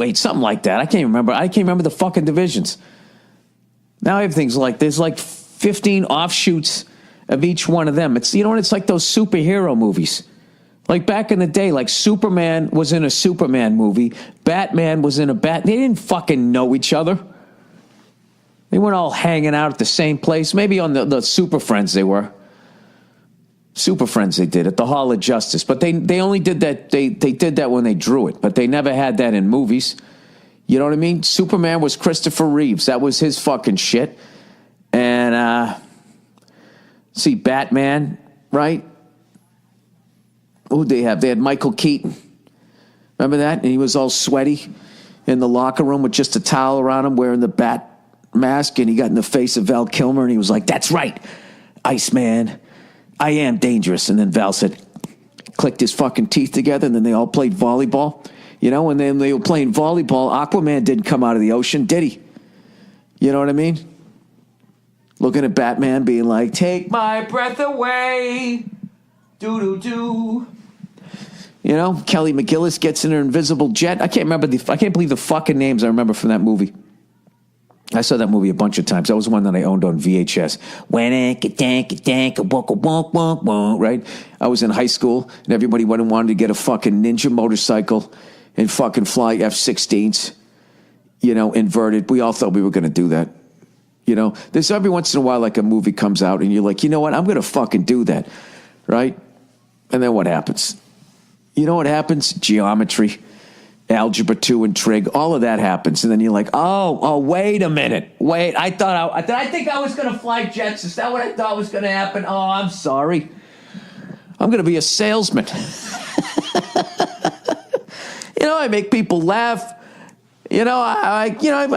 Wait, something like that. I can't remember. I can't remember the fucking divisions. Now everything's like, there's like 15 offshoots of each one of them. It's, you know what, it's like those superhero movies. Like back in the day, like Superman was in a Superman movie. Batman was in a They didn't fucking know each other. They weren't all hanging out at the same place. Maybe on the Super Friends they were. Super Friends they did at the Hall of Justice. But they only did that, they did that when they drew it. But they never had that in movies. You know what I mean? Superman was Christopher Reeves. That was his fucking shit. And, see, Batman, right? Who'd they have? They had Michael Keaton. Remember that? And he was all sweaty in the locker room with just a towel around him wearing the bat mask. And he got in the face of Val Kilmer and he was like, "That's right, Iceman. I am dangerous." And then Val said, clicked his fucking teeth together. And then they all played volleyball. You know, and then they were playing volleyball. Aquaman didn't come out of the ocean, did he? You know what I mean? Looking at Batman being like, "Take my breath away. Do-do-do." You know, Kelly McGillis gets in her invisible jet. I can't believe the fucking names I remember from that movie. I saw that movie a bunch of times. That was one that I owned on VHS. Right? I was in high school, and everybody wanted to get a fucking ninja motorcycle and fucking fly F-16s, you know, inverted. We all thought we were going to do that. You know, there's every once in a while like a movie comes out, and you're like, you know what? I'm going to fucking do that. Right? And then what happens? You know what happens? Geometry. Algebra 2 and trig, all of that happens, and then you're like, oh, wait a minute, I think I was going to fly jets. Is that what I thought was going to happen? Oh, I'm sorry. I'm going to be a salesman. You know, I make people laugh. You know, I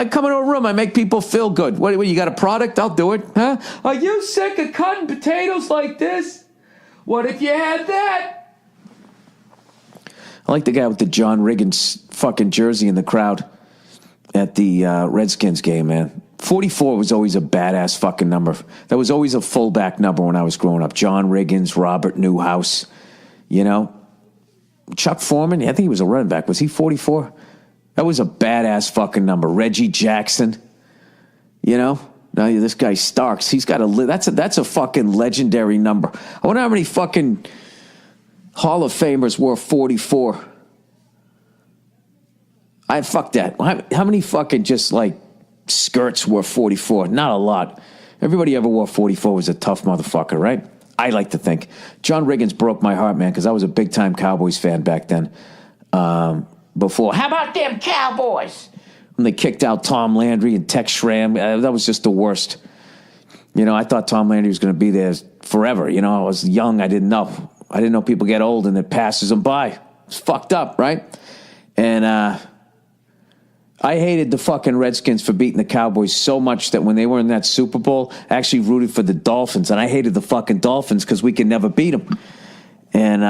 come into a room, I make people feel good. What, you got a product? I'll do it. Huh? Are you sick of cutting potatoes like this? What if you had that? I like the guy with the John Riggins fucking jersey in the crowd at the Redskins game, man. 44 was always a badass fucking number. That was always a fullback number when I was growing up. John Riggins, Robert Newhouse, you know. Chuck Foreman, I think he was a running back. Was he 44? That was a badass fucking number. Reggie Jackson, you know. Now this guy Starks, he's got that's a fucking legendary number. I wonder how many fucking Hall of Famers wore 44. Fuck that. How many fucking just like skirts wore 44? Not a lot. Everybody ever wore 44 was a tough motherfucker, right? I like to think. John Riggins broke my heart, man, because I was a big time Cowboys fan back then. Before, how about them Cowboys? When they kicked out Tom Landry and Tex Schramm, that was just the worst. You know, I thought Tom Landry was going to be there forever. You know, I was young. I didn't know. I didn't know people get old and it passes them by. It's fucked up, right? And I hated the fucking Redskins for beating the Cowboys so much that when they were in that Super Bowl, I actually rooted for the Dolphins. And I hated the fucking Dolphins because we could never beat them. And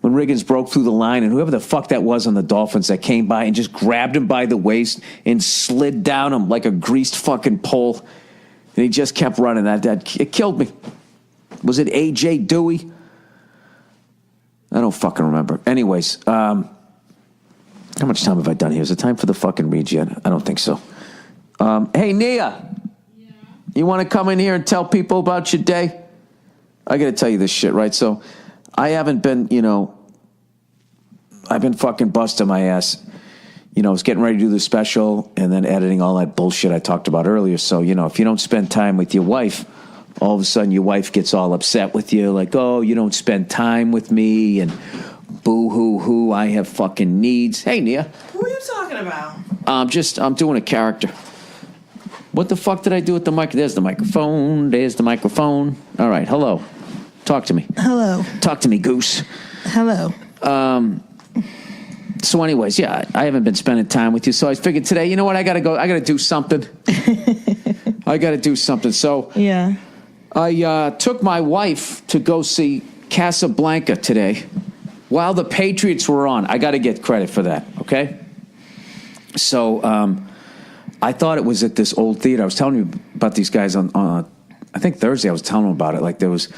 when Riggins broke through the line, and whoever the fuck that was on the Dolphins that came by and just grabbed him by the waist and slid down him like a greased fucking pole, and he just kept running. It killed me. Was it A.J. Dewey? I don't fucking remember. Anyways, how much time have I done here? Is it time for the fucking read yet? I don't think so. Hey, Nia. Yeah? You want to come in here and tell people about your day? I got to tell you this shit, right? So I haven't been, you know, I've been fucking busting my ass. You know, I was getting ready to do the special and then editing all that bullshit I talked about earlier. So, you know, if you don't spend time with your wife, all of a sudden your wife gets all upset with you, like, oh, you don't spend time with me, and boo-hoo-hoo, I have fucking needs. Hey, Nia. Who are you talking about? I'm doing a character. What the fuck did I do with the mic? There's the microphone. There's the microphone. All right, hello. Talk to me. Hello. Talk to me, goose. Hello. So anyways, yeah, I haven't been spending time with you, so I figured today, you know what, I got to do something. I got to do something. So yeah. I took my wife to go see Casablanca today while the Patriots were on. I got to get credit for that, okay? So I thought it was at this old theater. I was telling you about these guys on I think Thursday. I was telling them about it. Like there was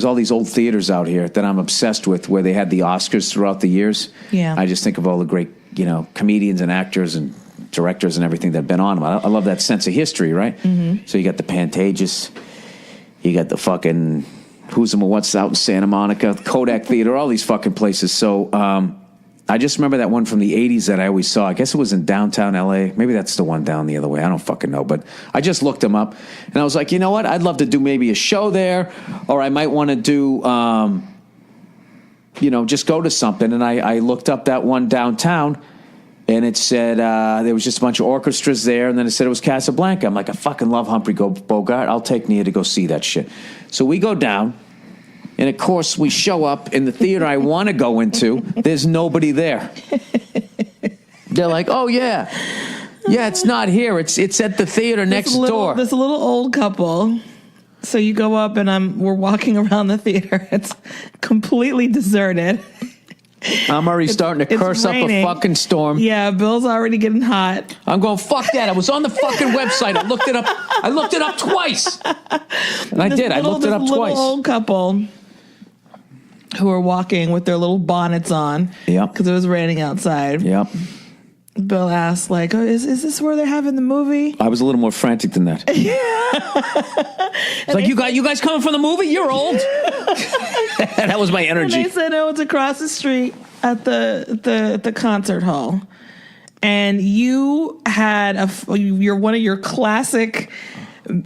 all these old theaters out here that I'm obsessed with, where they had the Oscars throughout the years. Yeah. I just think of all the great comedians and actors and directors and everything that have been on them. I love that sense of history, right? Mm-hmm. So you got the Pantages, you got the fucking Who's and What's out in Santa Monica, Kodak Theater, all these fucking places. So I just remember that one from the 80s that I always saw. I guess it was in downtown LA. Maybe that's the one down the other way. I don't fucking know. But I just looked them up, and I was like, you know what? I'd love to do maybe a show there, or I might want to do, just go to something. And I looked up that one downtown, and it said there was just a bunch of orchestras there, and then it said it was Casablanca. I'm like, I fucking love Humphrey Bogart. I'll take Nia to go see that shit. So we go down, and of course we show up in the theater I want to go into. There's nobody there. They're like, oh yeah, it's not here. It's at the theater next door. There's a little old couple. So you go up, and we're walking around the theater. It's completely deserted. I'm already starting to curse raining. up a fucking storm. Yeah, Bill's already getting hot. I'm going, fuck that. I was on the fucking website. I looked it up twice. And I did. I looked it up twice. Little old couple who are walking with their little bonnets on. Yep. Because it was raining outside. Yep. Bill asked, like, oh, is this where they're having the movie? I was a little more frantic than that. Yeah. It's like, you guys coming from the movie? You're old. That was my energy. And they said, oh, it's across the street at the concert hall. And you had you're one of your classic.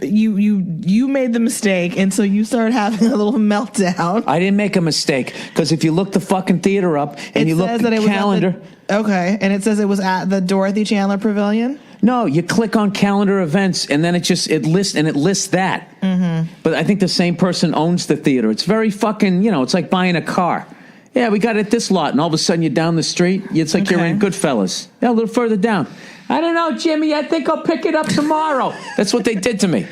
You made the mistake, and so you started having a little meltdown. I didn't make a mistake, because if you look the fucking theater up and you look at the calendar. Okay, and it says it was at the Dorothy Chandler Pavilion? No, you click on calendar events, and then it lists that. Mm-hmm. But I think the same person owns the theater. It's very fucking, it's like buying a car. Yeah, we got it at this lot, and all of a sudden you're down the street. It's like You're in Goodfellas. Yeah, a little further down. I don't know, Jimmy. I think I'll pick it up tomorrow. That's what they did to me.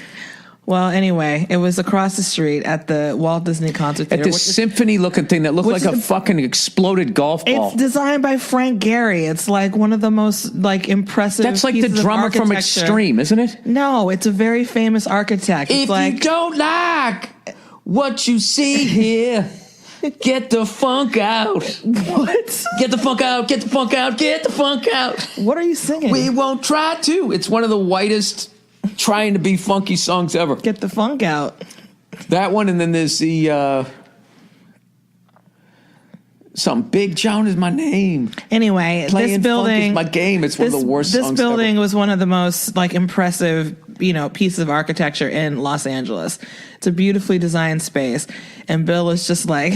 Well, anyway, it was across the street at the Walt Disney Concert Theater. At this symphony-looking thing that looked like a fucking exploded golf ball. It's designed by Frank Gehry. It's like one of the most impressive. That's like the drummer from Extreme, isn't it? No, it's a very famous architect. If you don't like what you see here, get the funk out. What? Get the funk out. Get the funk out. Get the funk out. What are you singing? We won't try to. It's one of the whitest trying to be funky songs ever. Get the funk out. That one, and then there's the something Big John is my name. Anyway, Playing this building funk is my game. It's one of the worst songs ever. This building was one of the most impressive, pieces of architecture in Los Angeles. It's a beautifully designed space, and Bill is just like,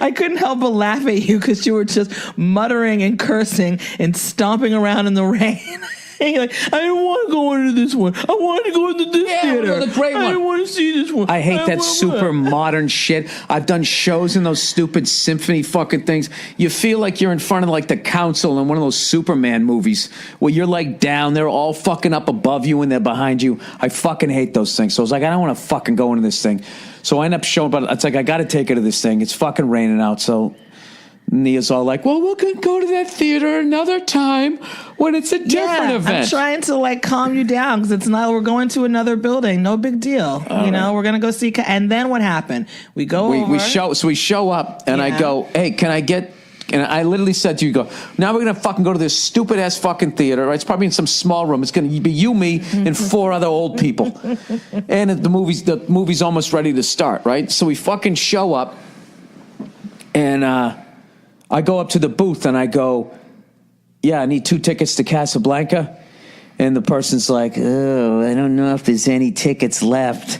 I couldn't help but laugh at you because you were just muttering and cursing and stomping around in the rain. And you're like, I don't want to go into this one. I want to go into this theater. The great one. I don't want to see this one. I hate that super modern shit. I've done shows in those stupid symphony fucking things. You feel like you're in front of the council in one of those Superman movies where you're down, they're all fucking up above you and they're behind you. I fucking hate those things. So I was like, I don't want to fucking go into this thing. So I end up showing, but it's like, I got to take her to this thing. It's fucking raining out, so Nia's all like, well, we'll go to that theater another time when it's a different event. I'm trying to calm you down because we're going to another building. No big deal. Right. We're going to go see. And then what happened? We go over. We show up and I go, hey, can I get, and I literally said to you, now we're going to fucking go to this stupid ass fucking theater. Right? It's probably in some small room. It's going to be you, me, and 4 other old people. And the movie's almost ready to start. Right? So we fucking show up and, I go up to the booth and I go, yeah, I need 2 tickets to Casablanca. And the person's like, oh, I don't know if there's any tickets left.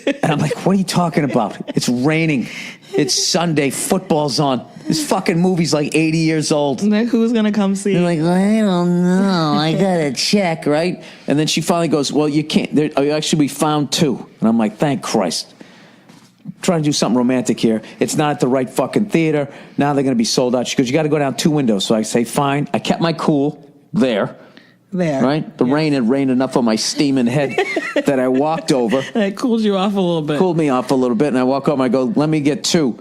And I'm like, what are you talking about? It's raining. It's Sunday. Football's on. This fucking movie's 80 years old. Who's going to come see? They're like, I don't know. I got to check, right? And then she finally goes, well, you can't. Actually, we found 2. And I'm like, thank Christ. Trying to do something romantic here. It's not at the right fucking theater. Now they're going to be sold out. She goes, you got to go down 2 windows. So I say, fine. I kept my cool there. Right? The rain had rained enough on my steaming head that I walked over. It cooled you off a little bit. Cooled me off a little bit. And I walk over and I go, let me get 2.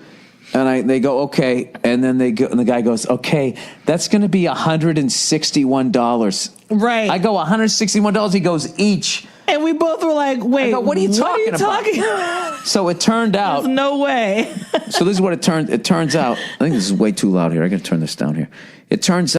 And they go, okay. And then and the guy goes, okay, that's going to be $161. Right. I go, $161. He goes, each. And And we both were like, wait, what are you talking about? So it turned out. There's no way. So this is what it turns out. I think this is way too loud here. I got to turn this down here. It turns out.